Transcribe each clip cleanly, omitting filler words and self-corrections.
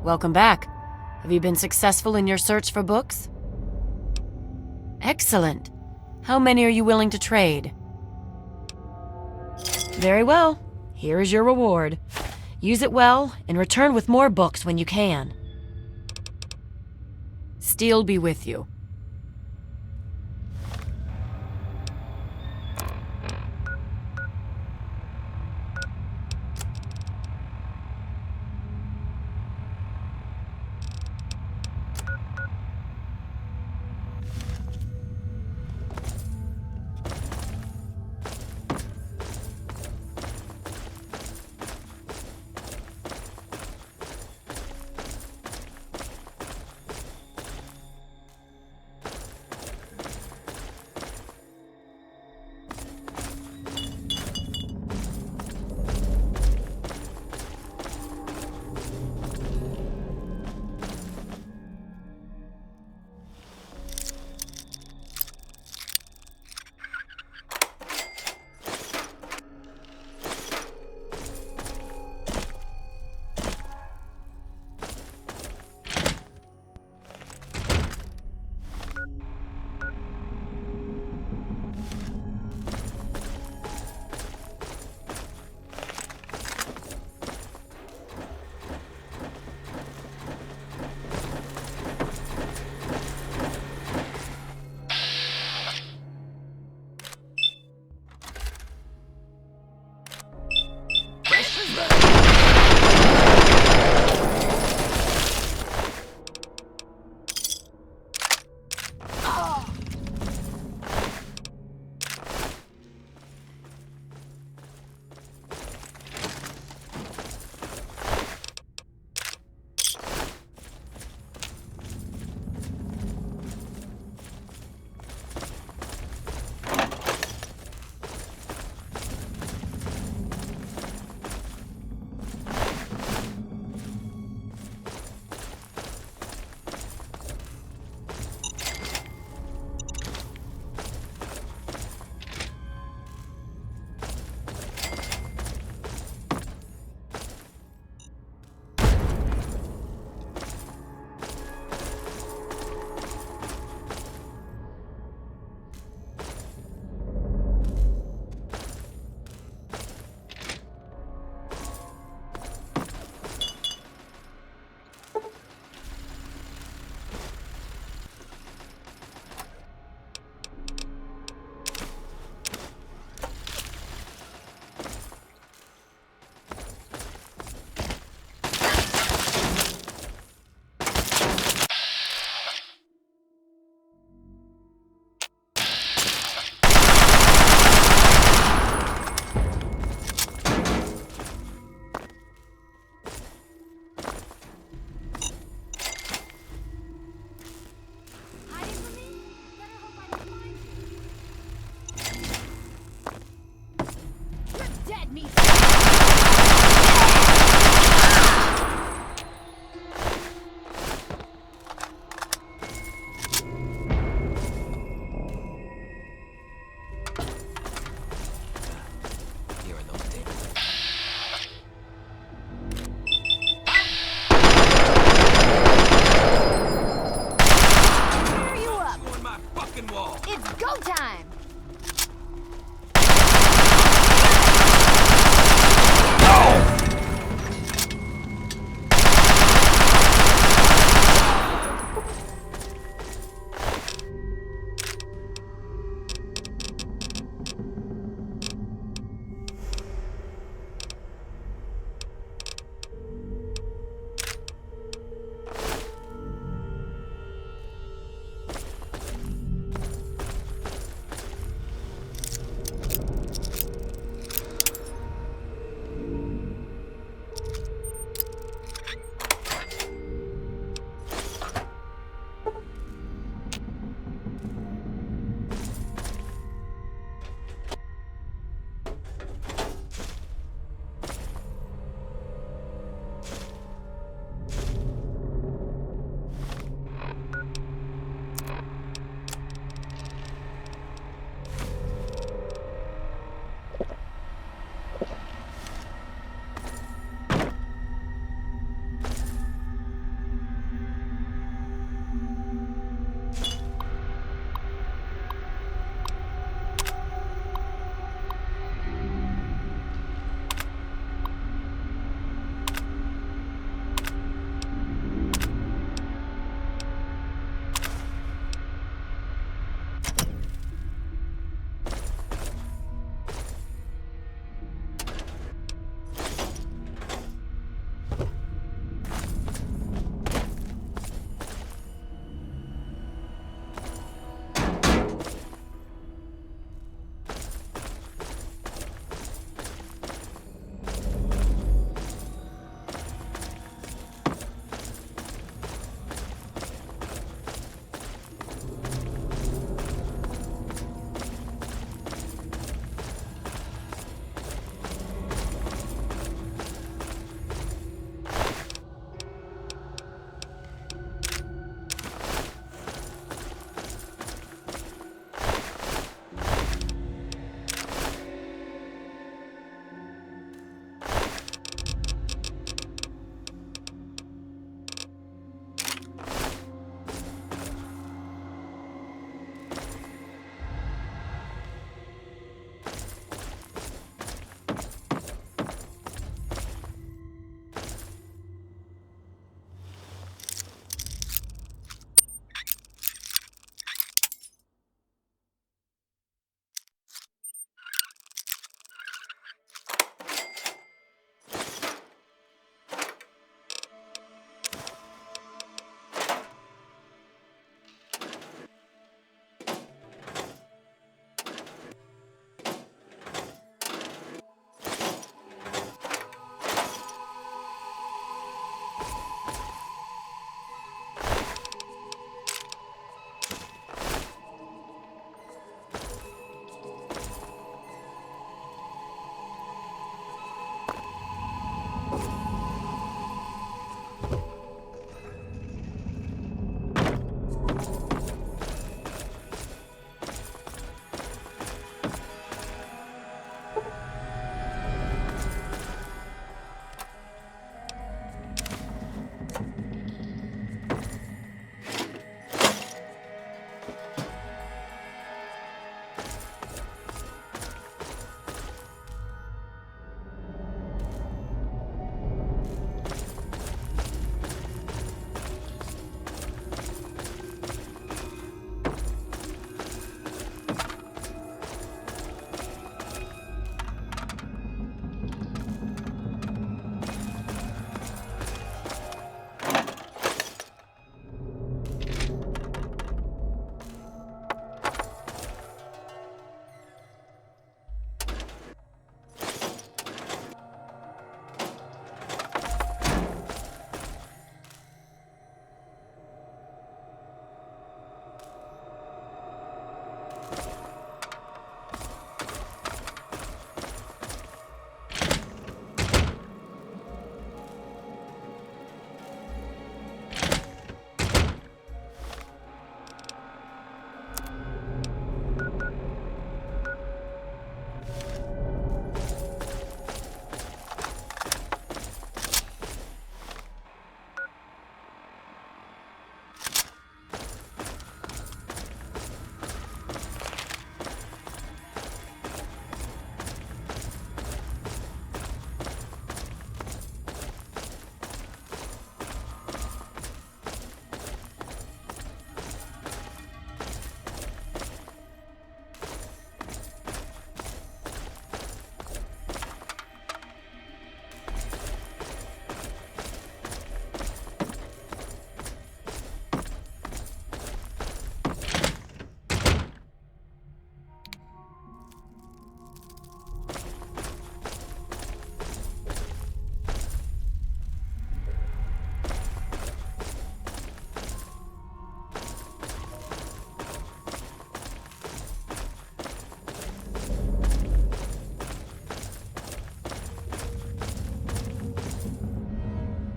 Welcome back. Have you been successful in your search for books? Excellent. How many are you willing to trade? Very well. Here is your reward. Use it well and return with more books when you can. Steel be with you.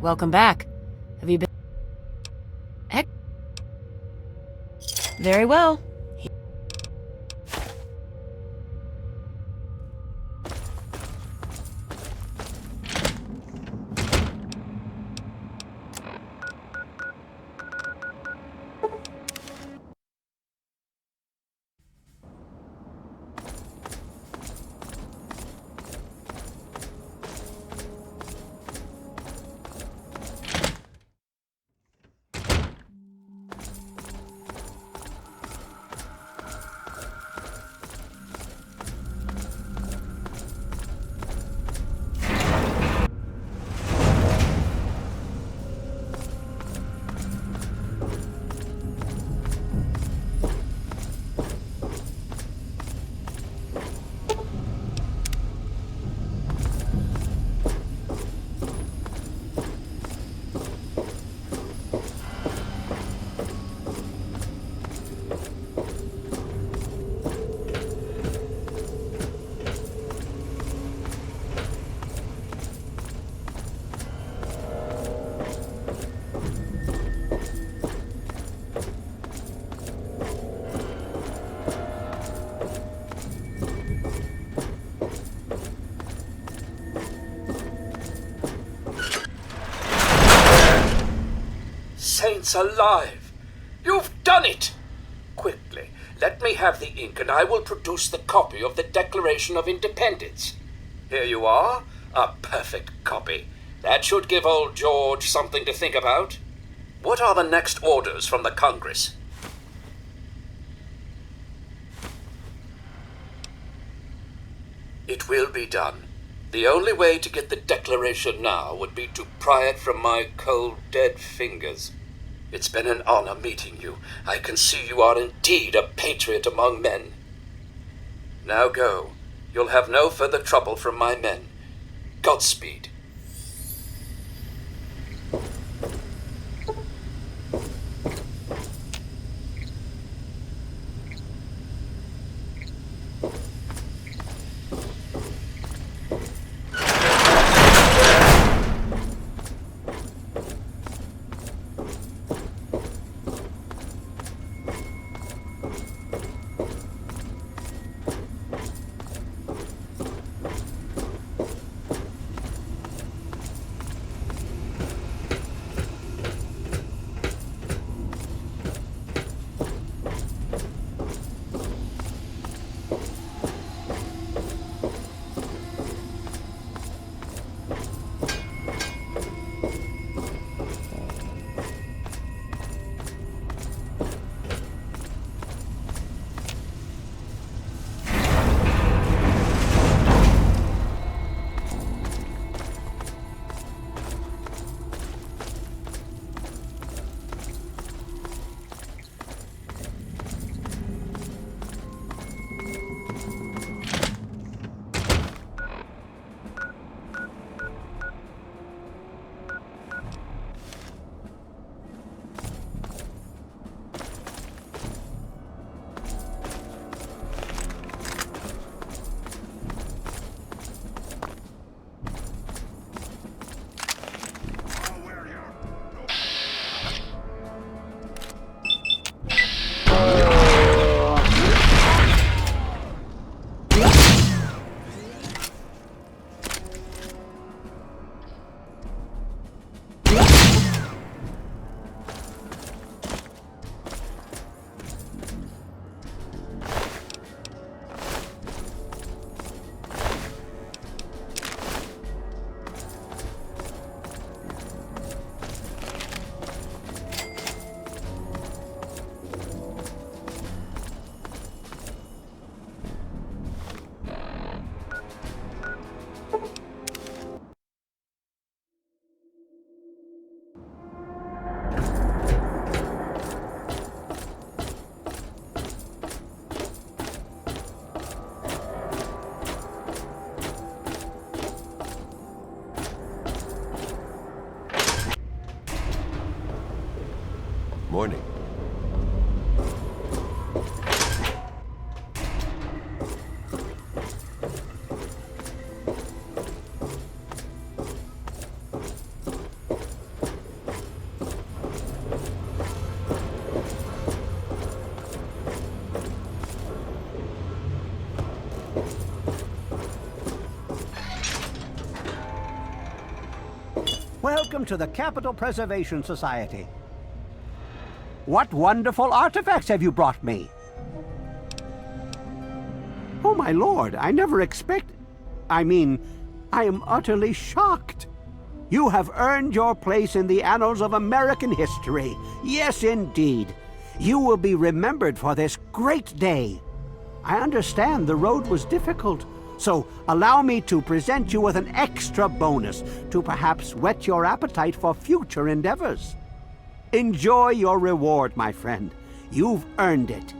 Welcome back. Have you been... Very well. Saints alive! You've done it! Quickly, let me have the ink and I will produce the copy of the Declaration of Independence. Here you are, a perfect copy. That should give old George something to think about. What are the next orders from the Congress? It will be done. The only way to get the Declaration now would be to pry it from my cold, dead fingers. It's been an honor meeting you. I can see you are indeed a patriot among men. Now go. You'll have no further trouble from my men. Godspeed. Welcome to the Capital Preservation Society. What wonderful artifacts have you brought me? Oh, my lord, I never expected... I am utterly shocked. You have earned your place in the annals of American history. Yes, indeed. You will be remembered for this great day. I understand the road was difficult, so allow me to present you with an extra bonus to perhaps whet your appetite for future endeavors. Enjoy your reward, my friend. You've earned it.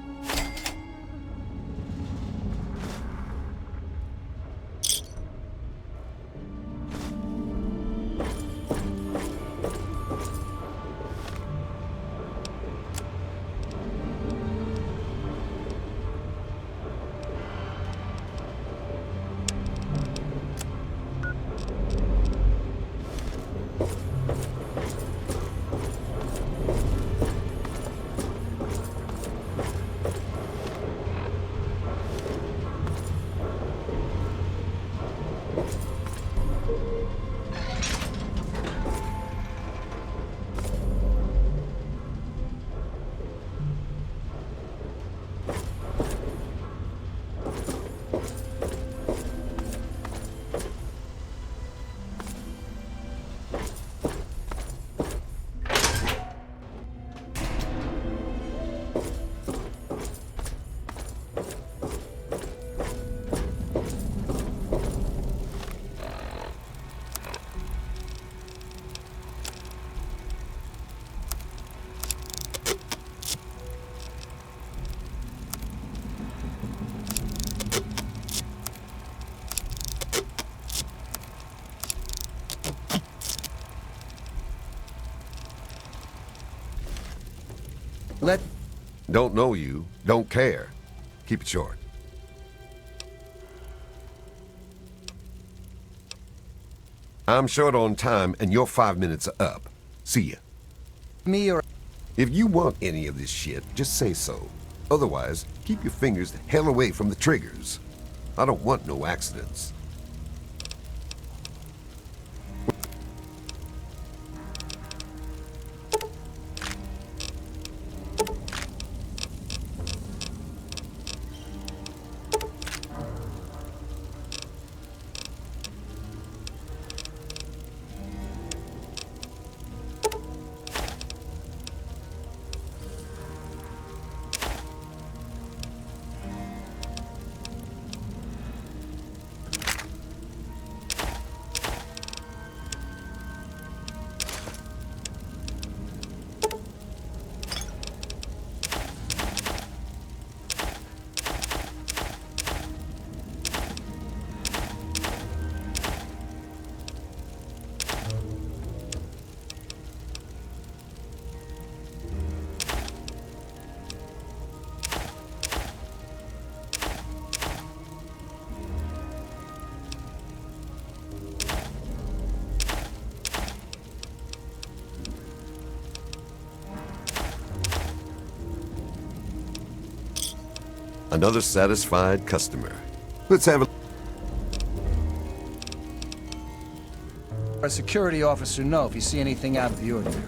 Don't know you, don't care. Keep it short. I'm short on time, and your 5 minutes are up. See ya. Me or... If you want any of this shit, just say so. Otherwise, keep your fingers the hell away from the triggers. I don't want no accidents. Another satisfied customer. Let's have a... a security officer know if you see anything out of the ordinary.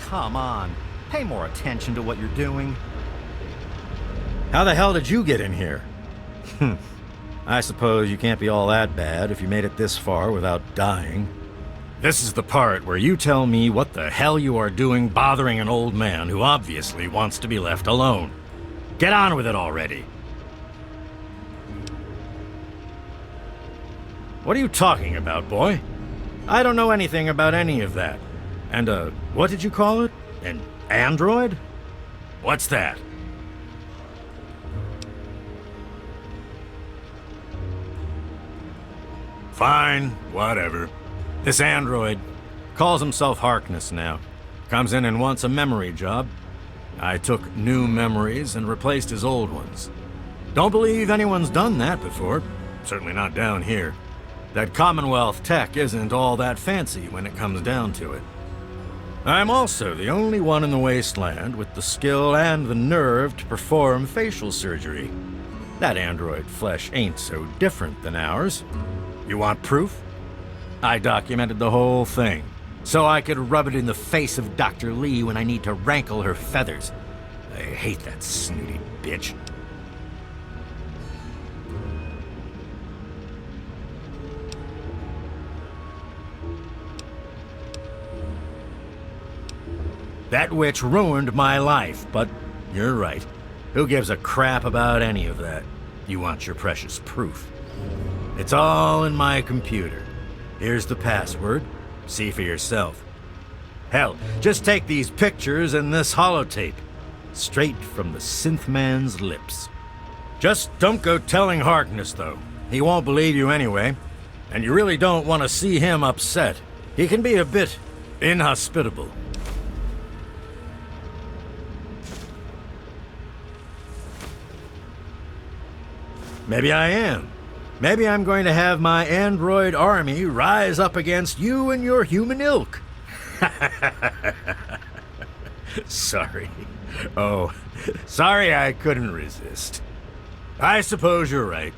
come on. Pay more attention to what you're doing. How the hell did you get in here? I suppose you can't be all that bad if you made it this far without dying. This is the part where you tell me what the hell you are doing bothering an old man who obviously wants to be left alone. Get on with it already. What are you talking about, boy? I don't know anything about any of that. And, what did you call it? An android? What's that? Fine, whatever. This android calls himself Harkness now. Comes in and wants a memory job. I took new memories and replaced his old ones. Don't believe anyone's done that before. Certainly not down here. That Commonwealth tech isn't all that fancy when it comes down to it. I'm also the only one in the wasteland with the skill and the nerve to perform facial surgery. That android flesh ain't so different than ours. You want proof? I documented the whole thing, so I could rub it in the face of Dr. Lee when I need to rankle her feathers. I hate that snooty bitch. That witch ruined my life, but you're right. Who gives a crap about any of that? You want your precious proof. It's all in my computer. Here's the password. See for yourself. Hell, just take these pictures and this holotape. Straight from the synth man's lips. Just don't go telling Harkness, though. He won't believe you anyway. And you really don't want to see him upset. He can be a bit inhospitable. Maybe I am. Maybe I'm going to have my android army rise up against you and your human ilk. Sorry. Oh, sorry I couldn't resist. I suppose you're right.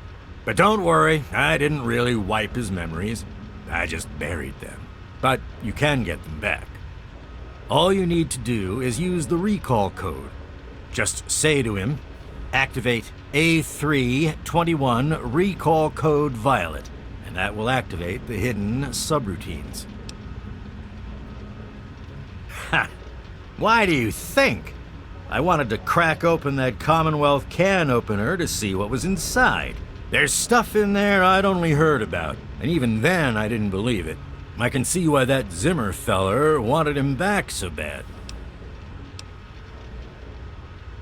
But don't worry, I didn't really wipe his memories. I just buried them. But you can get them back. All you need to do is use the recall code. Just say to him, activate A321 recall code violet, and that will activate the hidden subroutines. Ha! Why do you think? I wanted to crack open that Commonwealth can opener to see what was inside. There's stuff in there I'd only heard about, and even then I didn't believe it. I can see why that Zimmer feller wanted him back so bad.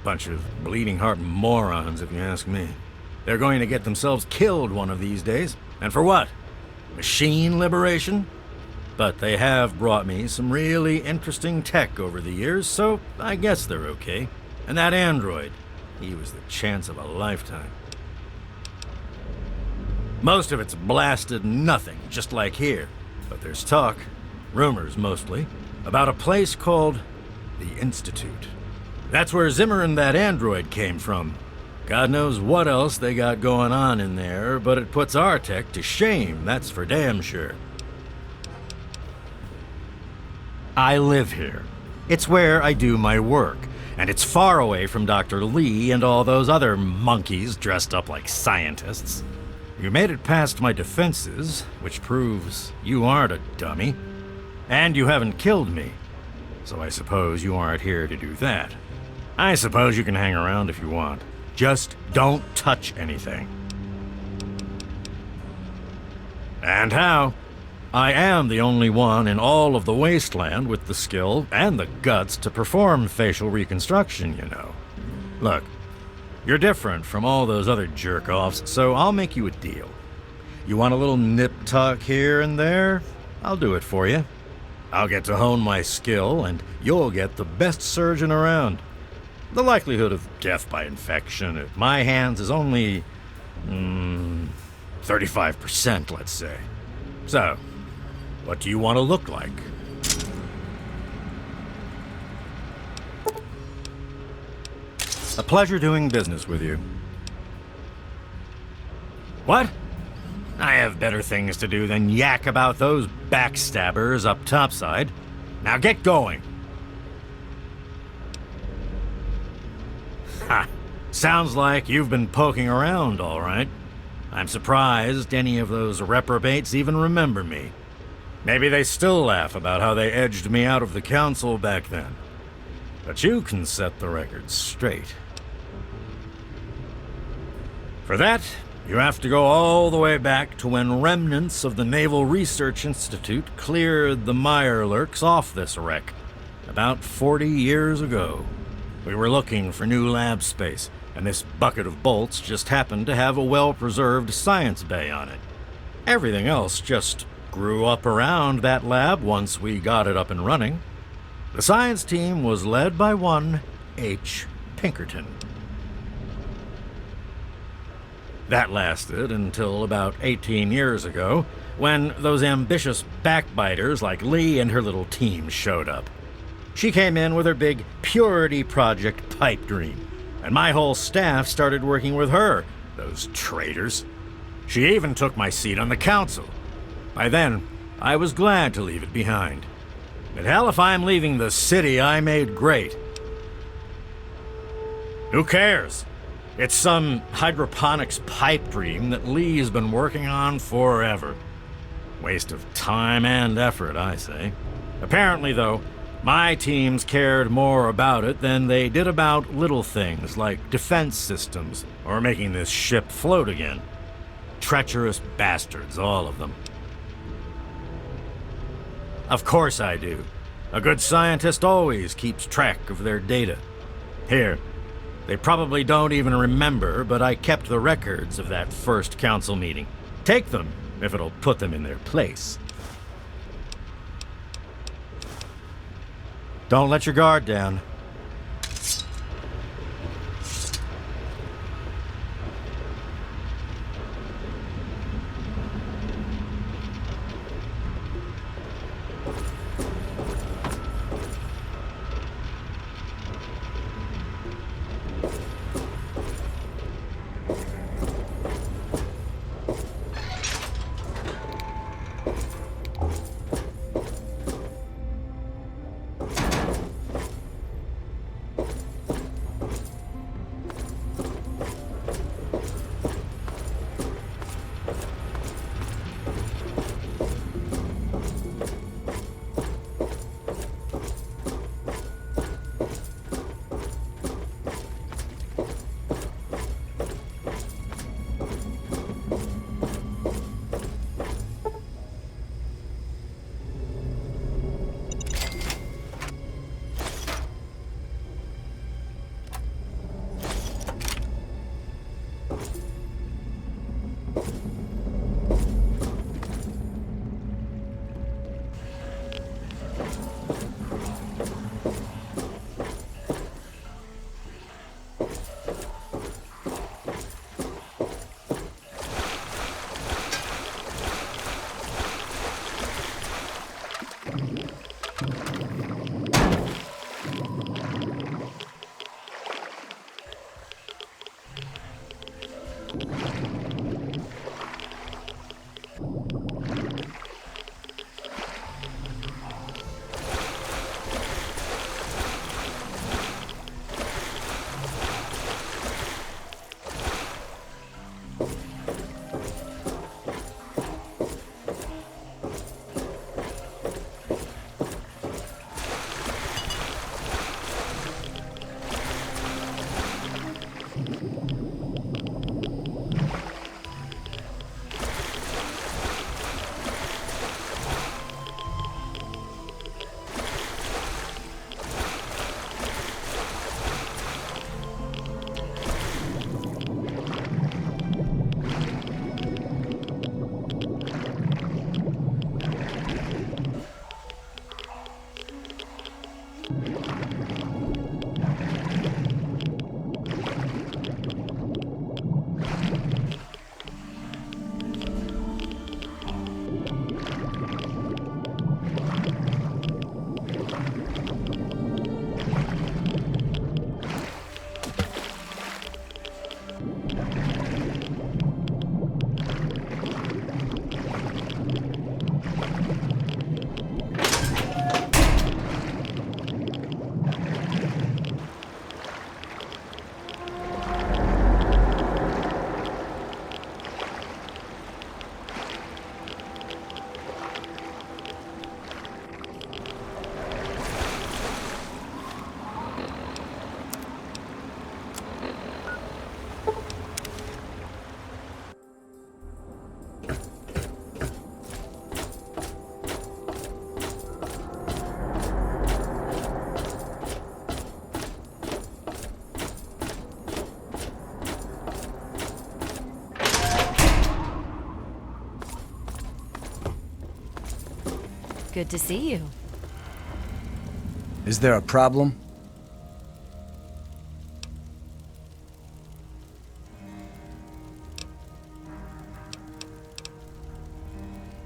Bunch of bleeding heart morons, if you ask me. They're going to get themselves killed one of these days. And for what? Machine liberation? But they have brought me some really interesting tech over the years, so I guess they're okay. And that android, he was the chance of a lifetime. Most of it's blasted nothing, just like here. But there's talk, rumors mostly, about a place called the Institute. That's where Zimmer and that android came from. God knows what else they got going on in there, but it puts our tech to shame, that's for damn sure. I live here. It's where I do my work, and it's far away from Dr. Lee and all those other monkeys dressed up like scientists. You made it past my defenses, which proves you aren't a dummy. And you haven't killed me, so I suppose you aren't here to do that. I suppose you can hang around if you want. Just don't touch anything. And how? I am the only one in all of the wasteland with the skill and the guts to perform facial reconstruction, you know. Look, you're different from all those other jerk-offs, so I'll make you a deal. You want a little nip-tuck here and there? I'll do it for you. I'll get to hone my skill, and you'll get the best surgeon around. The likelihood of death by infection at my hands is only 35%, let's say. So, what do you want to look like? A pleasure doing business with you. What? I have better things to do than yak about those backstabbers up topside. Now get going. Ha! Sounds like you've been poking around, all right. I'm surprised any of those reprobates even remember me. Maybe they still laugh about how they edged me out of the council back then. But you can set the record straight. For that, you have to go all the way back to when remnants of the Naval Research Institute cleared the Mirelurks off this wreck, about 40 years ago. We were looking for new lab space, and this bucket of bolts just happened to have a well-preserved science bay on it. Everything else just grew up around that lab once we got it up and running. The science team was led by one H. Pinkerton. That lasted until about 18 years ago, when those ambitious backbiters like Lee and her little team showed up. She came in with her big Purity Project pipe dream, and my whole staff started working with her, those traitors. She even took my seat on the council. By then, I was glad to leave it behind. But hell if I'm leaving the city I made great. Who cares? It's some hydroponics pipe dream that Lee's been working on forever. Waste of time and effort, I say. Apparently, though, my teams cared more about it than they did about little things like defense systems or making this ship float again. Treacherous bastards, all of them. Of course I do. A good scientist always keeps track of their data. Here, they probably don't even remember, but I kept the records of that first council meeting. Take them, if it'll put them in their place. Don't let your guard down. Good to see you. Is there a problem?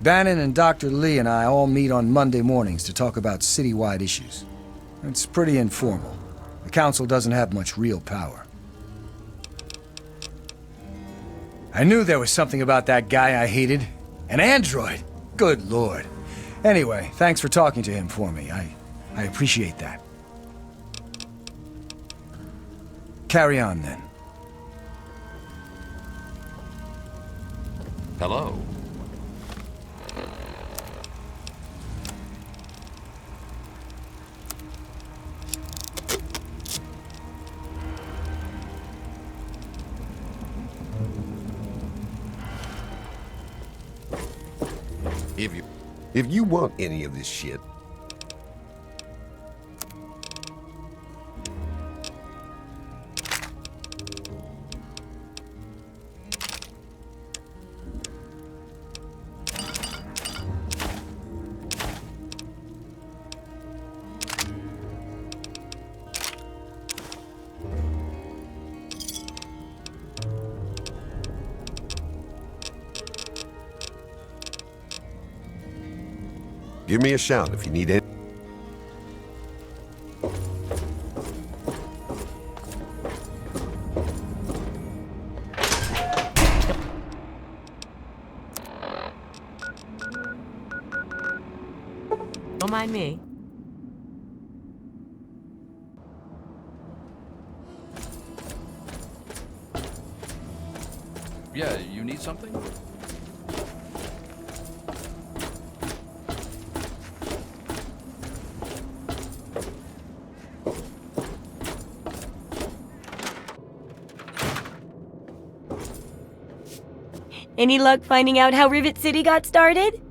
Bannon and Dr. Lee and I all meet on Monday mornings to talk about citywide issues. It's pretty informal. The council doesn't have much real power. I knew there was something about that guy I hated. An android! Good lord. Anyway, thanks for talking to him for me. I appreciate that. Carry on, then. Hello. If you want any of this shit, give me a shout if you need it. Don't mind me. Yeah, you need something? Any luck finding out how Rivet City got started?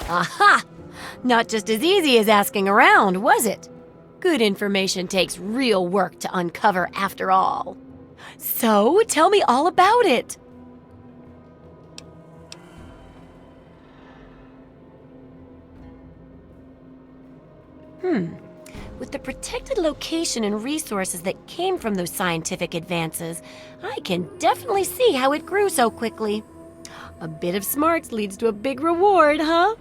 Aha! Not just as easy as asking around, was it? Good information takes real work to uncover after all. So, tell me all about it. With the protected location and resources that came from those scientific advances, I can definitely see how it grew so quickly. A bit of smarts leads to a big reward, huh?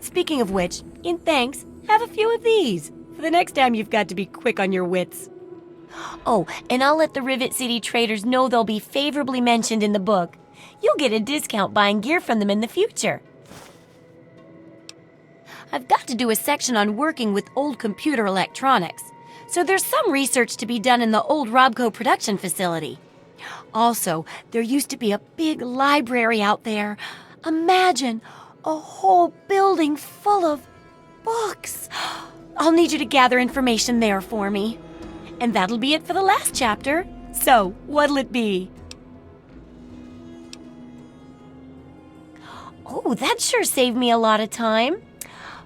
Speaking of which, in thanks, have a few of these for the next time you've got to be quick on your wits. Oh, and I'll let the Rivet City traders know they'll be favorably mentioned in the book. You'll get a discount buying gear from them in the future. I've got to do a section on working with old computer electronics, so there's some research to be done in the old Robco production facility. Also, there used to be a big library out there. Imagine a whole building full of books. I'll need you to gather information there for me. And that'll be it for the last chapter. So, what'll it be? Oh, that sure saved me a lot of time.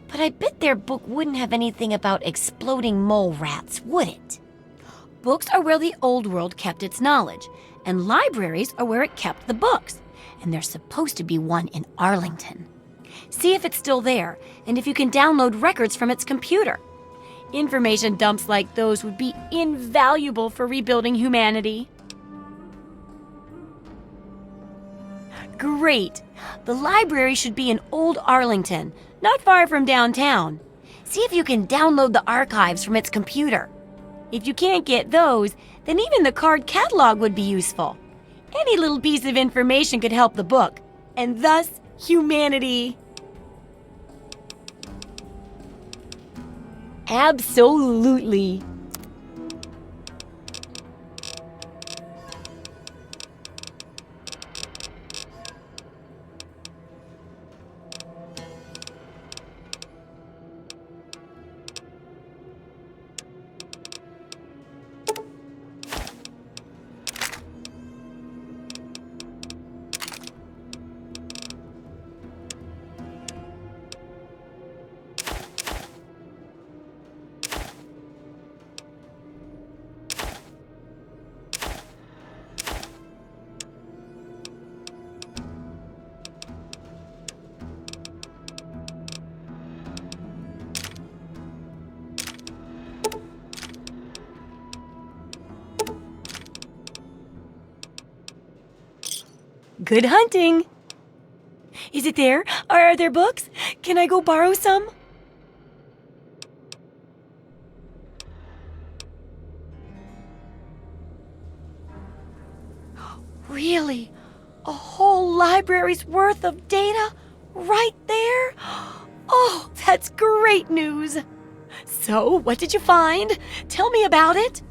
But I bet their book wouldn't have anything about exploding mole rats, would it? Books are where the old world kept its knowledge, and libraries are where it kept the books. And there's supposed to be one in Arlington. See if it's still there, and if you can download records from its computer. Information dumps like those would be invaluable for rebuilding humanity. Great! The library should be in Old Arlington, not far from downtown. See if you can download the archives from its computer. If you can't get those, then even the card catalog would be useful. Any little piece of information could help the book, and thus humanity. Absolutely. Good hunting! Is it there? Are there books? Can I go borrow some? Really? A whole library's worth of data? Right there? Oh, that's great news! So, what did you find? Tell me about it!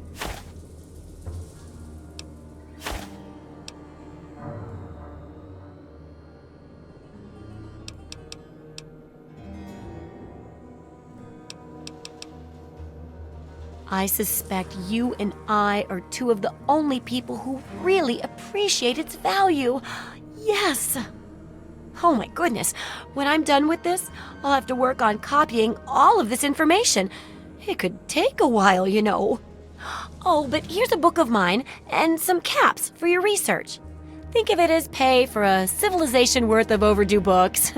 I suspect you and I are two of the only people who really appreciate its value. Yes! Oh my goodness, when I'm done with this, I'll have to work on copying all of this information. It could take a while, you know. Oh, but here's a book of mine and some caps for your research. Think of it as pay for a civilization worth of overdue books.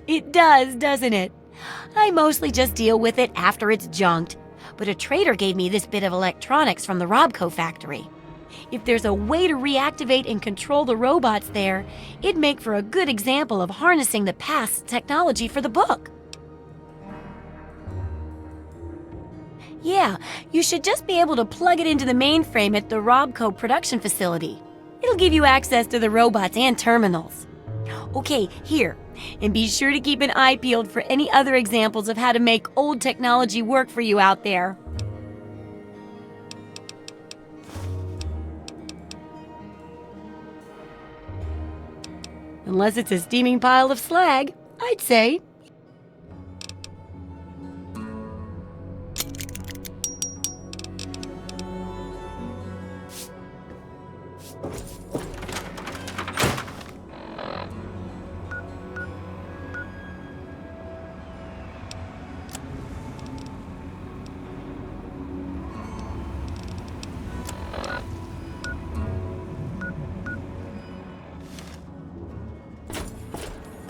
It does, doesn't it? I mostly just deal with it after it's junked, but a trader gave me this bit of electronics from the Robco factory. If there's a way to reactivate and control the robots there, it'd make for a good example of harnessing the past technology for the book. Yeah, you should just be able to plug it into the mainframe at the Robco production facility. It'll give you access to the robots and terminals. Okay, here. And be sure to keep an eye peeled for any other examples of how to make old technology work for you out there. Unless it's a steaming pile of slag, I'd say.